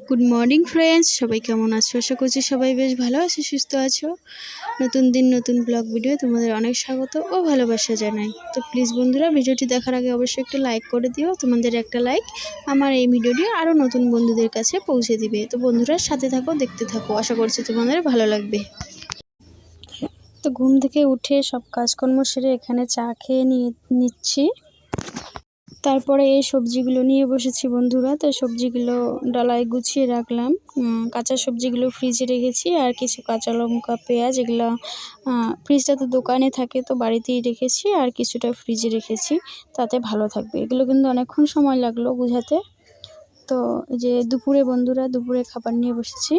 Good morning friends, সবাই কেমন আছো? আশা করছি সবাই বেশ ভালো আছো, সুস্থ আছো। নতুন দিন নতুন ব্লগ ভিডিও তোমাদের অনেক স্বাগত ও ভালোবাসা জানাই। তো প্লিজ বন্ধুরা, ভিডিওটি দেখার আগে অবশ্যই একটু লাইক করে দিও। তোমাদের একটা লাইক আমার এই ভিডিওটি আরও নতুন বন্ধুদের কাছে পৌঁছে দিবে। তো বন্ধুরা সাথে থাকো, দেখতে থাকো, আশা করছি তোমাদের ভালো লাগবে। তো ঘুম থেকে উঠে সব কাজকর্ম সেরে এখানে চা খেয়ে নিচ্ছি। তারপরে এই সবজিগুলো নিয়ে বসেছি বন্ধুরা। তো সবজিগুলো ডালায় গুছিয়ে রাখলাম। কাঁচা সবজিগুলো ফ্রিজে রেখেছি, আর কিছু কাঁচা লঙ্কা, পেঁয়াজ এগুলো ফ্রিজটা তো দোকানে থাকে, তো বাড়িতেই রেখেছি, আর কিছুটা ফ্রিজে রেখেছি, তাতে ভালো থাকবে। এগুলো কিন্তু অনেকক্ষণ সময় লাগলো বুঝাতে। তো এই যে দুপুরে বন্ধুরা, দুপুরে খাবার নিয়ে বসেছি।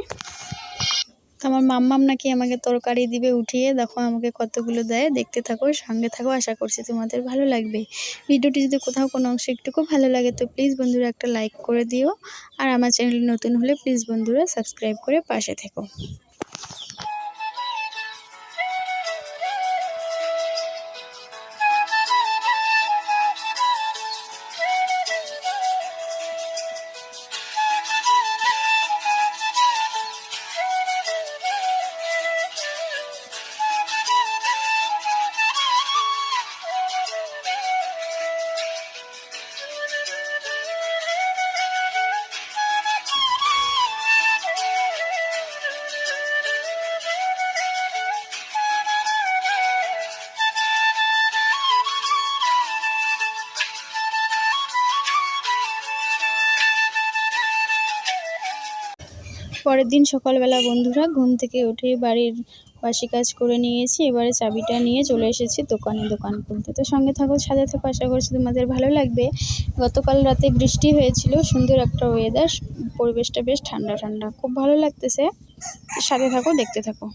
আমার মাম্মাম নাকি আমাকে তরকারি দিবে উঠিয়ে, দেখো আমাকে কতগুলো দেয়। দেখতে থাকো, সঙ্গে থাকো, আশা করছি তোমাদের ভালো লাগবে। ভিডিওটি যদি কোথাও কোনো অংশ একটুকু ভালো লাগে তো প্লিজ বন্ধুরা একটা লাইক করে দিও, আর আমার চ্যানেল নতুন হলে প্লিজ বন্ধুরা সাবস্ক্রাইব করে পাশে থেকো। পরের দিন সকালবেলা বন্ধুরা ঘুম থেকে উঠে বাড়ির বাসি কাজ করে নিয়েছি। এবারে চাবিটা নিয়ে চলে এসেছি দোকান খুলতে। তো সঙ্গে থাকো, সাথে থাকো, আশা করছি তোমাদের ভালো লাগবে। গতকাল রাতে বৃষ্টি হয়েছিল, সুন্দর একটা ওয়েদার, পরিবেশটা বেশ ঠান্ডা ঠান্ডা, খুব ভালো লাগতেছে। সাথে থাকো, দেখতে থাকো।